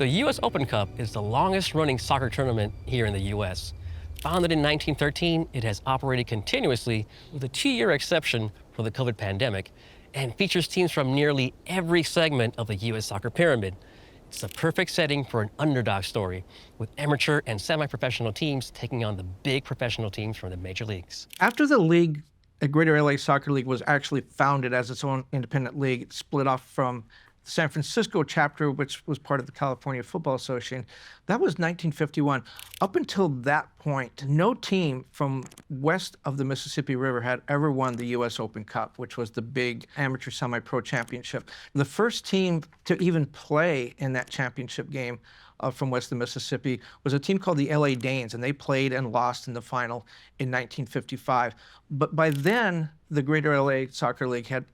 The U.S. Open Cup is the longest-running soccer tournament here in the U.S. Founded in 1913, it has operated continuously with a 2-year exception for the COVID pandemic and features teams from nearly every segment of the U.S. soccer pyramid. It's the perfect setting for an underdog story, with amateur and semi-professional teams taking on the big professional teams from the major leagues. After the league, the Greater L.A. Soccer League was actually founded as its own independent league. It split off from the San Francisco chapter, which was part of the California Football Association. That was 1951. Up until that point, no team from west of the Mississippi River had ever won the U.S. Open Cup, which was the big amateur semi-pro championship. The first team to even play in that championship game from west of the Mississippi was a team called the L.A. Danes, and they played and lost in the final in 1955. But by then, the Greater L.A. Soccer League had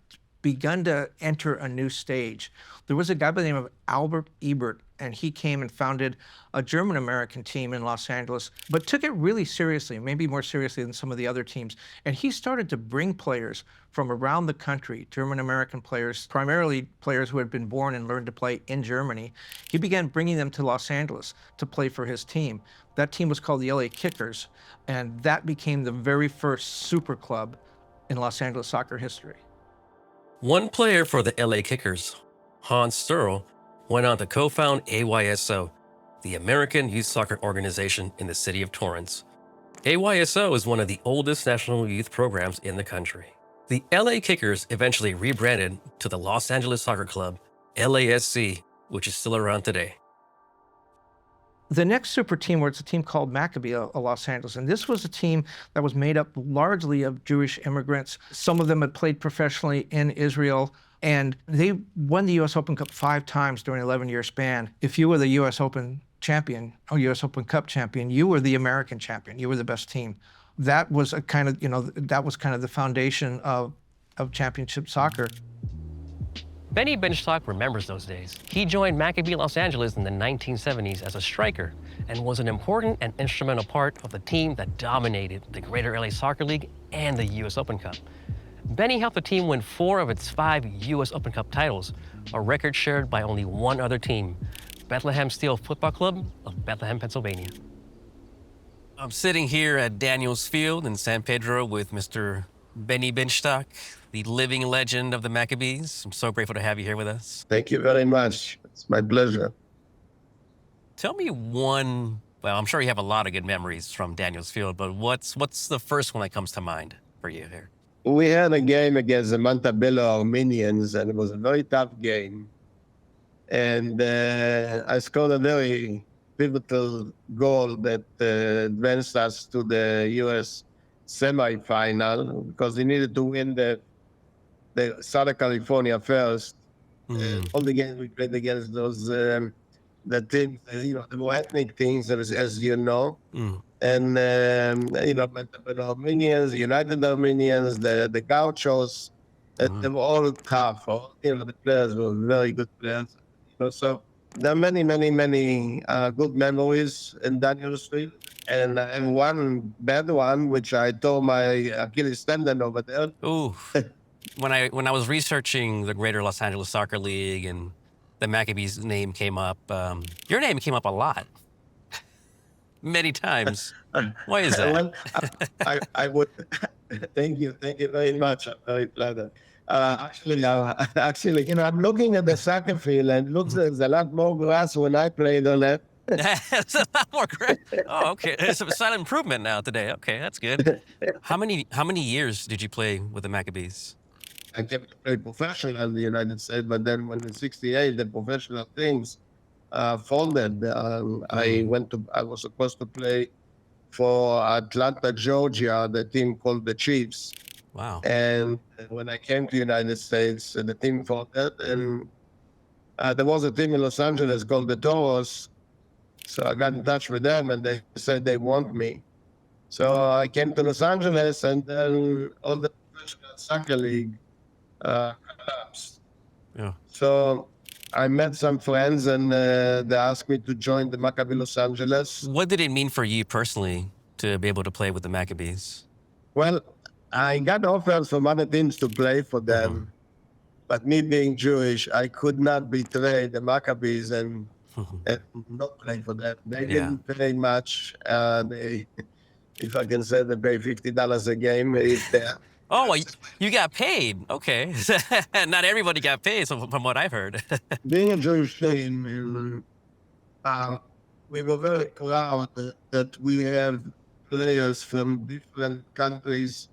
begun to enter a new stage. There was a guy by the name of Albert Ebert, and he came and founded a German-American team in Los Angeles, but took it really seriously, maybe more seriously than some of the other teams. And he started to bring players from around the country, German-American players, primarily players who had been born and learned to play in Germany. He began bringing them to Los Angeles to play for his team. That team was called the LA Kickers, and that became the very first super club in Los Angeles soccer history. One player for the LA Kickers, Hans Sterl, went on to co-found AYSO, the American Youth Soccer Organization in the city of Torrance. AYSO is one of the oldest national youth programs in the country. The LA Kickers eventually rebranded to the Los Angeles Soccer Club, LASC, which is still around today. The next super team was a team called Maccabee of Los Angeles, and this was a team that was made up largely of Jewish immigrants. Some of them had played professionally in Israel, and they won the U.S. Open Cup 5 times during an 11-year span. If you were the U.S. Open champion, or U.S. Open Cup champion, you were the American champion. You were the best team. That was a kind of, that was kind of the foundation of championship soccer. Benny Binstock remembers those days. He joined Maccabee Los Angeles in the 1970s as a striker and was an important and instrumental part of the team that dominated the Greater LA Soccer League and the U.S. Open Cup. Benny helped the team win 4 of its 5 U.S. Open Cup titles, a record shared by only one other team, Bethlehem Steel Football Club of Bethlehem, Pennsylvania. I'm sitting here at Daniels Field in San Pedro with Mr. Benny Binstock, the living legend of the Maccabees. I'm so grateful to have you here with us. Thank you very much. It's my pleasure. Tell me one, well, I'm sure you have a lot of good memories from Daniels Field, but what's the first one that comes to mind for you here? We had a game against the Maccabee Armenians, and it was a very tough game. And I scored a very pivotal goal that advanced us to the U.S. semi-final because we needed to win the Southern California first. All the games we played against those the teams, the more ethnic teams, as you know. And Armenians, United Armenians, the Gauchos, they were all tough. The players were very good players. So there are many good memories in Daniels Field. And I have one bad one, which I tore my Achilles tendon over there. Ooh. When I was researching the Greater Los Angeles Soccer League and the Maccabees name came up, your name came up a lot. Many times. Why is that? Well, I would thank you very much. I'm very flattered. Actually, I'm looking at the soccer field and it looks like there's a lot more grass when I played on it. It's a lot more grass. Oh, okay. It's a slight improvement now today. Okay, that's good. How many years did you play with the Maccabees? I kept to play professional in the United States, but then when in '68 the professional teams folded, I was supposed to play for Atlanta, Georgia, the team called the Chiefs. Wow. And when I came to the United States, the team folded, and there was a team in Los Angeles called the Toros. So I got in touch with them, and they said they want me. So I came to Los Angeles, and then all the professional soccer league collapsed. Yeah. So I met some friends, and they asked me to join the Maccabee Los Angeles. What did it mean for you personally to be able to play with the Maccabees? Well, I got offers from other teams to play for them, but me being Jewish, I could not betray the Maccabees and and not playing for them. They Yeah. didn't pay much. They, if I can say, they pay $50 a game if they're. Oh, well, you got paid. Okay. Not everybody got paid, so from what I've heard. Being a Jewish team, we were very proud that we have players from different countries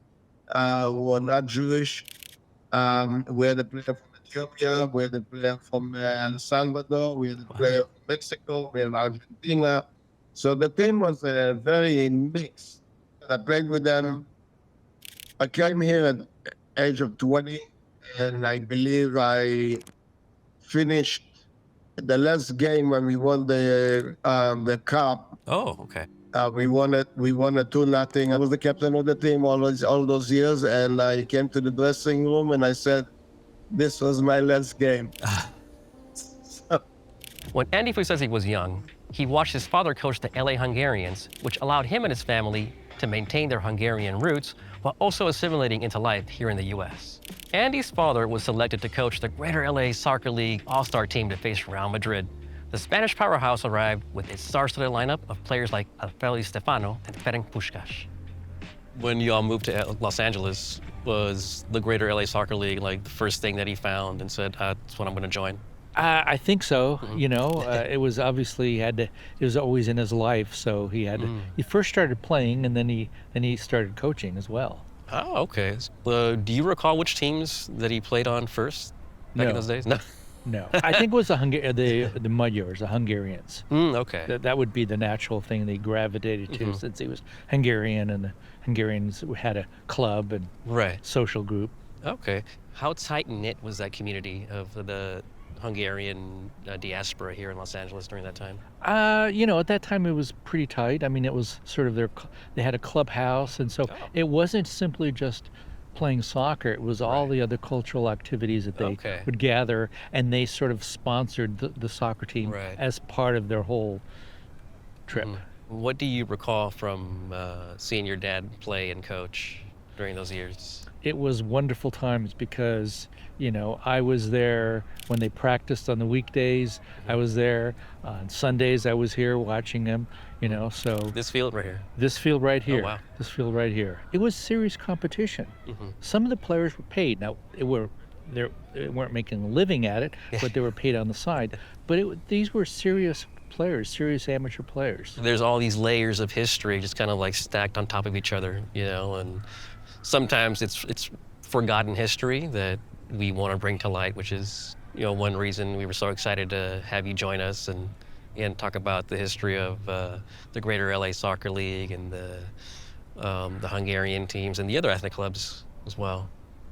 who are not Jewish. We had a player from Ethiopia, we had a player from El Salvador, we had a player from Mexico, we had Argentina. So the team was very mixed. I played with them. I came here at the age of 20, and I believe I finished the last game when we won the cup. Oh, okay. We won it 2-0. I was the captain of the team all those years, and I came to the dressing room and I said, "This was my last game." When Andy Fuzesi was young, he watched his father coach the LA Hungarians, which allowed him and his family to maintain their Hungarian roots while also assimilating into life here in the US. Andy's father was selected to coach the Greater L.A. Soccer League All-Star team to face Real Madrid. The Spanish powerhouse arrived with its star-studded lineup of players like Alfredo Stefano and Ferenc Puskás. When you all moved to Los Angeles, was the Greater L.A. Soccer League like the first thing that he found and said, that's what I'm going to join? I think so. You know, it was obviously it was always in his life. So he had he first started playing, and then he started coaching as well. Oh, okay. Do you recall which teams that he played on first back in No. those days? No. No, I think it was the Magyars, the Hungarians. Okay. That would be the natural thing they gravitated to, since he was Hungarian, and the Hungarians had a club and Right. social group. Okay. How tight-knit was that community of the Hungarian diaspora here in Los Angeles during that time? You know, at that time it was pretty tight. I mean, it was sort of they had a clubhouse, and so it wasn't simply just playing soccer. It was all the other cultural activities that they would gather, and they sort of sponsored the soccer team as part of their whole trip. What do you recall from seeing your dad play and coach during those years? It was wonderful times because, you know, I was there when they practiced on the weekdays. I was there on Sundays. I was here watching them, you know, so. This field right here? This field right here. Oh, wow. This field right here. It was serious competition. Some of the players were paid. Now, they weren't making a living at it, but they were paid on the side. But these were serious players, serious amateur players. There's all these layers of history just kind of like stacked on top of each other, you know, and sometimes it's forgotten history that we want to bring to light, which is, you know, one reason we were so excited to have you join us and talk about the history of the Greater L.A. Soccer League and the Hungarian teams and the other ethnic clubs as well.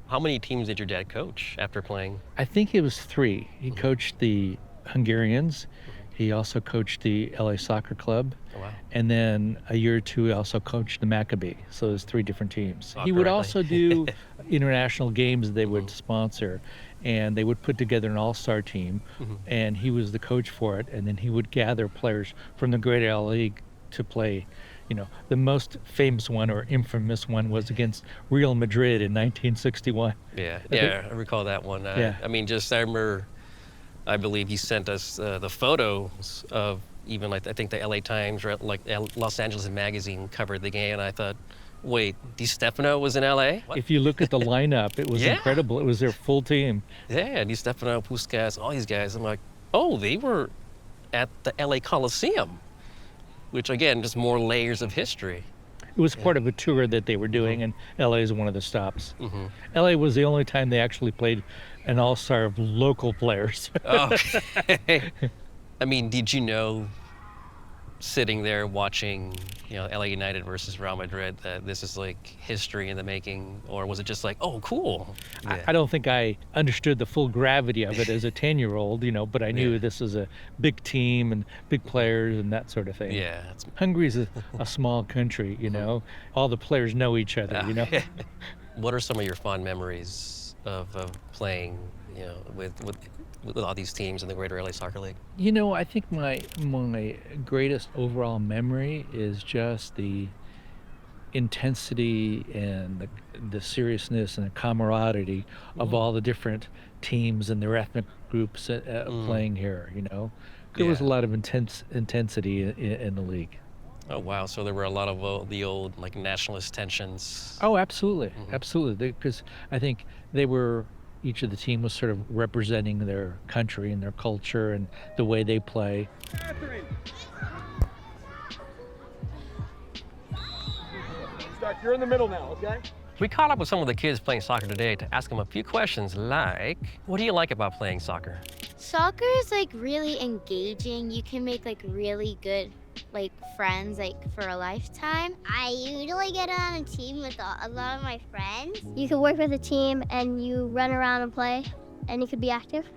How many teams did your dad coach after playing? I think it was 3. He coached the Hungarians. He also coached the LA Soccer Club. Oh, wow. And then a year or two, he also coached the Maccabee. So there's 3 different teams. He would correctly. also do international games they would sponsor, and they would put together an all-star team, and he was the coach for it. And then he would gather players from the Greater L.A. League to play. You know, the most famous one or infamous one was against Real Madrid in 1961. Yeah, I recall that one. Yeah. I mean, I believe he sent us the photos of even like, I think the LA Times or like Los Angeles Magazine covered the game, and I thought, wait, Di Stefano was in LA? What? If you look at the lineup, it was incredible. It was their full team. Yeah, Di Stefano, Puskás, all these guys. I'm like, oh, they were at the LA Coliseum, which again, just more layers of history. It was part of a tour that they were doing, and LA is one of the stops. LA was the only time they actually played an all-star of local players. Okay. I mean, did you know, sitting there watching, you know, LA United versus Real Madrid, that this is like history in the making, or was it just like, oh, cool? I don't think I understood the full gravity of it as a 10-year-old, you know, but I knew this was a big team and big players and that sort of thing. Yeah. Hungary's a small country, you know. All the players know each other, you know. What are some of your fond memories of playing, you know, with all these teams in the Greater LA Soccer League? You know, I think my greatest overall memory is just the intensity and the seriousness and the camaraderie of all the different teams and their ethnic groups playing here, you know. There was a Yeah. lot of intensity in the league. Oh, wow. So there were a lot of the old, like, nationalist tensions. Oh, absolutely, absolutely. Because I think each of the team was sort of representing their country and their culture and the way they play. You're in the middle now, okay? We caught up with some of the kids playing soccer today to ask them a few questions like, what do you like about playing soccer? Soccer is like really engaging. You can make like really good like friends like for a lifetime. I usually get on a team with a lot of my friends. You can work with a team and you run around and play and you could be active.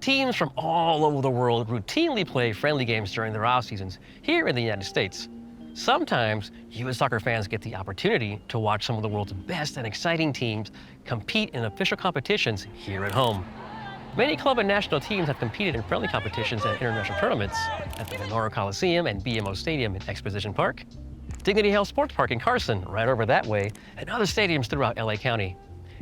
Teams from all over the world routinely play friendly games during their off seasons here in the United States. Sometimes, you as soccer fans get the opportunity to watch some of the world's best and exciting teams compete in official competitions here at home. Many club and national teams have competed in friendly competitions and international tournaments at the Memorial Coliseum and BMO Stadium in Exposition Park, Dignity Health Sports Park in Carson, right over that way, and other stadiums throughout LA County.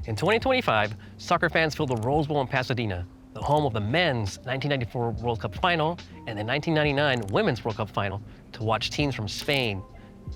In 2025, soccer fans fill the Rose Bowl in Pasadena, the home of the men's 1994 World Cup final and the 1999 Women's World Cup final, to watch teams from Spain,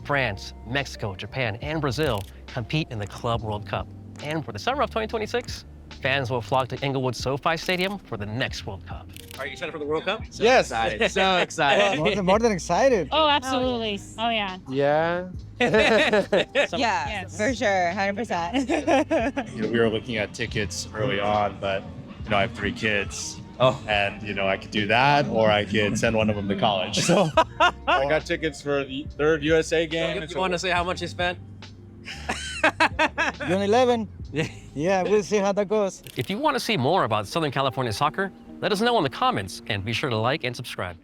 France, Mexico, Japan, and Brazil compete in the Club World Cup. And for the summer of 2026, fans will flock to Inglewood SoFi Stadium for the next World Cup. Are you excited for the World Cup? Yes. So excited. More than excited. Oh, absolutely. Oh, yeah. Yeah. Yeah, For sure, 100%. We were looking at tickets early on, but I have 3 kids. Oh. And I could do that, or I could send one of them to college. So I got tickets for the 3rd USA game. You want to say how much you spent? June 11. Yeah, we'll see how that goes. If you want to see more about Southern California soccer, let us know in the comments and be sure to like and subscribe.